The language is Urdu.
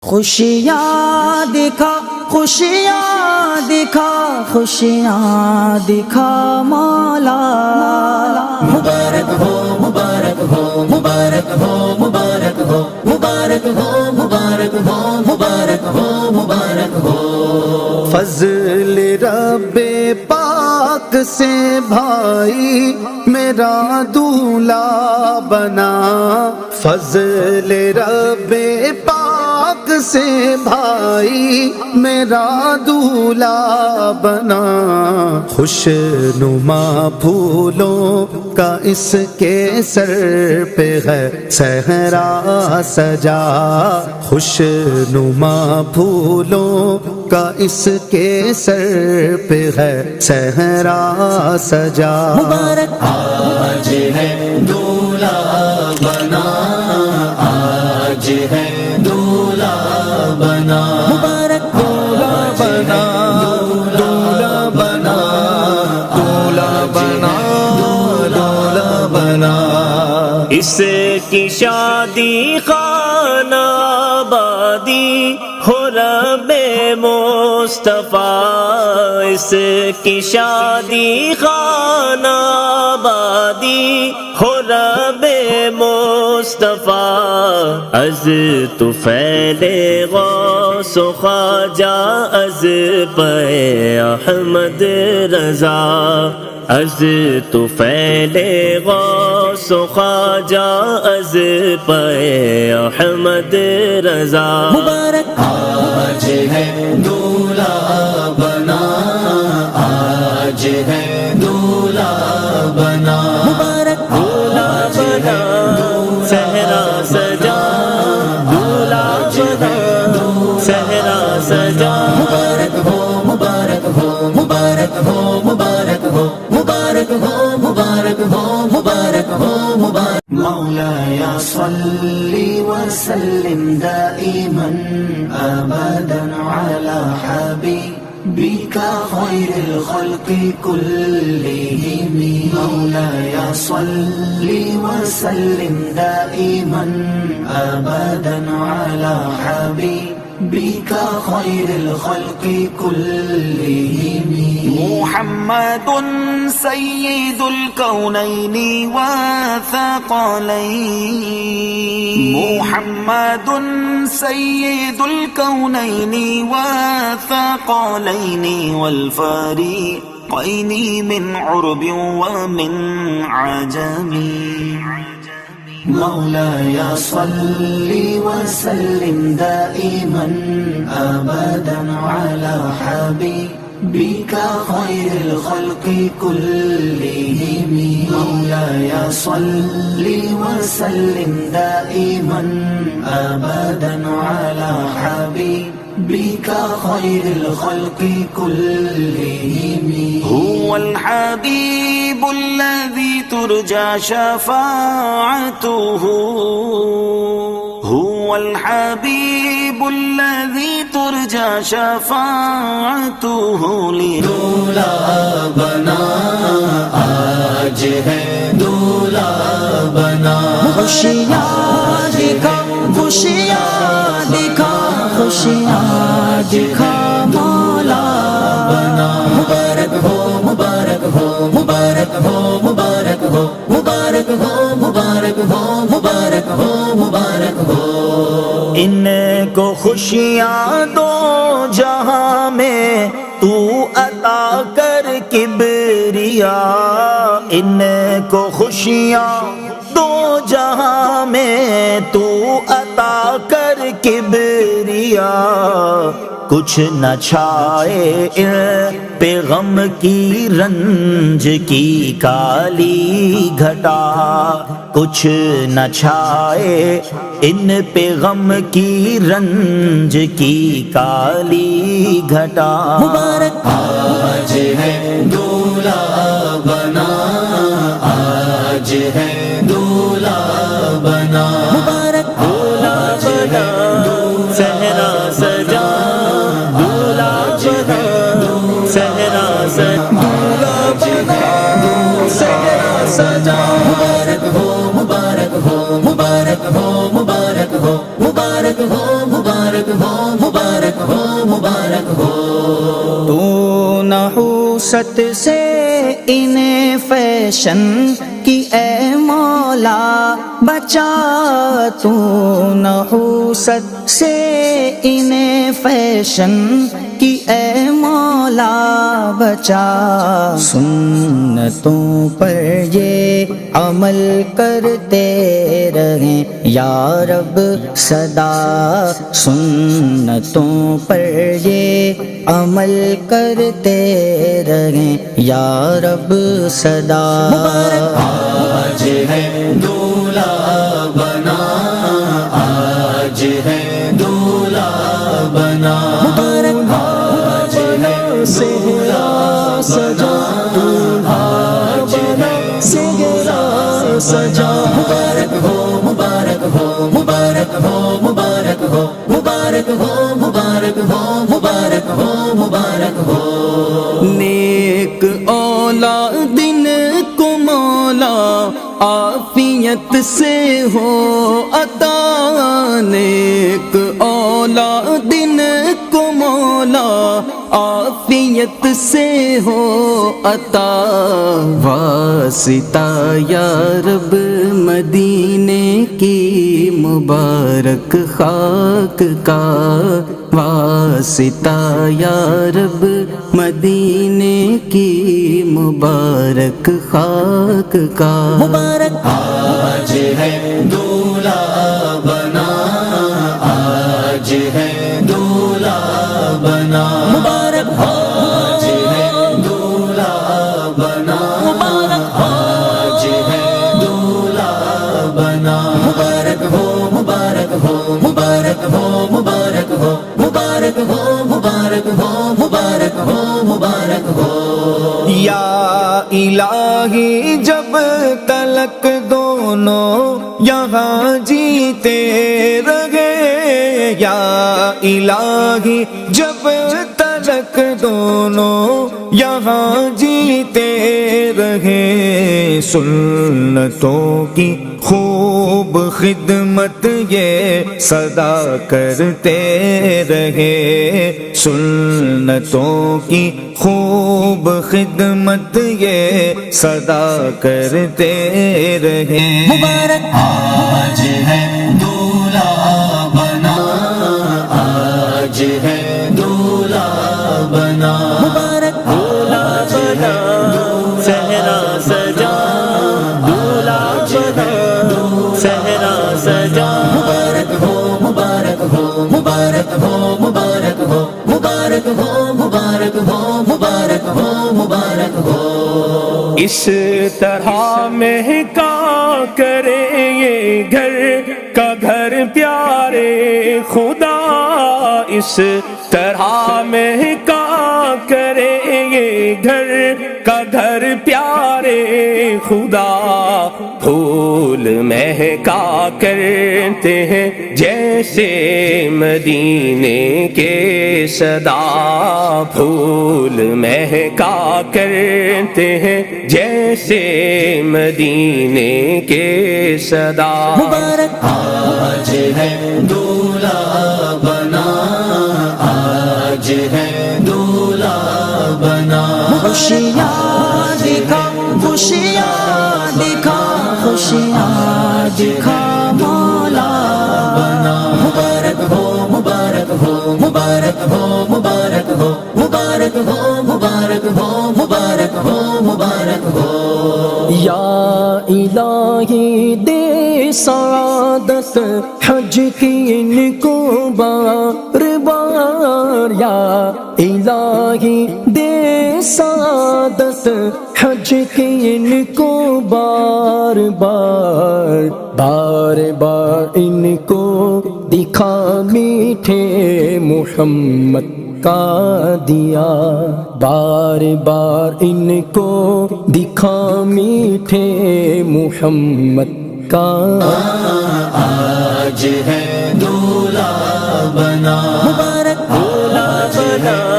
خوشیاں دکھا خوشیاں دکھا خوشیاں دکھا مولا مبارک ہو مبارک ہو مبارک ہو مبارک ہو مبارک ہو مبارک ہو مبارک ہو مبارک ہو فضل رب پاک سے بھائی میرا دولہا بنا، فضل رب پاک سے بھائی میرا دولہا بنا، خوش نما پھولوں کا اس کے سر پہ ہے صحرا سجا، خوش نما پھولوں کا اس کے سر پہ ہے صحرا سجا۔ مبارک آج ہے دولہا بنا، آج ہے دولہا بنا، مبارک دولہا بنا، دولہا بنا، دولہا بنا، دولہا بنا۔ اس کی شادی خانہ آبادی ہو رب مصطفیٰ، اس کی شادی خانہ آبادی ہو رب مصطفیٰ، از طفیل غوث و خواجہ از پہ احمد رضا، از طفیل غوث و خواجہ از پہ احمد رضا۔ مبارک آج ہے دولہا بنا، آج ہے دولہا بنا، مبارک دولہا بنا، صحرا سجا، دولہا بنا، صحرا سجا۔ مبارک ہو مبارک ہو مبارک ہو مبارک ہو مبارک ہو مبارک ہو مبارک ہو مبارک۔ مولاي صل وسلم دائما ابدا على حبيبك خير الخلق كلهم، مولاي صل وسلم دائما ابدا على حبيبك خير الخلق كلهم، محمد سيد الكونين والثقلين، محمد سيد الكونين والثقلين والفريقين من عرب ومن عجم، مولاي صل وسلم دائما ابدا على حبيبك خير الخلق كلهم، مولاي صل وسلم دائما ابدا على حبيبك خير الخلق كلهم، هو الحبيب الذي ترجى شفاعته، هو الحبيب الذي ترجى شفاعته، دولہا بنا، آج ہے دولہا بنا، خوشیاں دکھا خوشیاں دکھا خوشیاں دکھا مولا مبارک ہو مبارک ہو مبارک ہو مبارک ہو مبارک ہو مبارک ہو مبارک ہو مبارک ہو۔ ان کو خوشیاں دو جہاں میں تو عطا کر کبریا، ان کو خوشیاں دو جہاں میں تو عطا کر کبریا، کچھ نہ چھائے ان پہ غم کی رنج کی کالی گھٹا، کچھ نہ چھائے ان پہ غم کی رنج کی کالی گھٹا۔ مبارک آج ہے دولہا بنا، آج ہے دولہا بنا، مبارک دولہا بنا، صحرا سجا، دولہا بنا، صحرا سجا، دولہا بنا، صحرا سجا۔ مبارک ہو مبارک ہو مبارک ہو مبارک ہو مبارک ہو مبارک مبارک ہو مبارک ہو تو نحوست سے انہیں فیشن کی اے مولا بچا تو نحوست سے انہیں فیشن کی اے مولا بچا سنتوں پر یہ عمل کرتے رہیں یا رب سدا سنتوں پر یہ عمل کرتے رہیں یا رب صدا آج ہے دولہا بنا آج ہے دولہا بنا آج ہے سہرا سجا دولہا بنا سہرا سجا مبارک ہو مبارک ہو مبارک ہو مبارک ہو مبارک ہو مبارک ہو مبارک ہو مبارک ہو نیک اولاد ان کو مولا عافیت سے ہو عطا نیک اولاد ان کو مولا عافیت سے ہو عطا واسطہ یا رب مدینے کی مبارک خاک کا واسطہ یا رب مدینے کی مبارک خاک کا مبارک آج ہے دولہا بنا آج ہے دولہا بنا مبارک آج ہے دولہا بنا آج ہے دولہا بنا مبارک ہو مبارک ہو مبارک ہو مبارک ہو مبارک ہو مبارک ہو مبارک ہو مبارک ہو یا الہی جب تلک دونوں یہاں جیتے رہے یا الہی جب تلک دونوں یہاں جیتے رہے سنتوں کی خوب خدمت یہ صدا کرتے رہے سنتوں کی خوب خدمت یہ صدا کرتے رہے مبارک آج ہے دولہا بنا آج ہے دولہا بنا مبارک آج ہے صحرا سجا دولہا بنا صحرا سجا مبارک ہو مبارک ہو مبارک ہو مبارک ہو مبارک ہو مبارک ہو مبارک ہو مبارک ہو اس طرح مہکا کرے یہ گھر کا گھر پیارے خدا اس طرح مہکا کرے یہ گھر کا گھر پیارے خدا پھول مہکا کرتے ہیں جیسے مدینے کے صدا پھول مہکا کرتے ہیں جیسے مدینے کے صدا مبارک آج ہے دولہا بنا آج ہے دولہا بنا خوشیاں دکھا خوشیاں دکھا خوشیاں دکھا مولا مبارک ہو مبارک ہو مبارک ہو مبارک ہو مبارک ہو مبارک ہو مبارک ہو مبارک ہو یا الہی دے سعادت حج کی ان کو بار بار یا الہی دے سعادت حج کی ان کو بار بار بار بار ان کو دکھا میٹھے محمد کا دیا بار بار ان کو دکھا میٹھے محمد کا آج ہے دولہا بنا مبارک دولہا بنا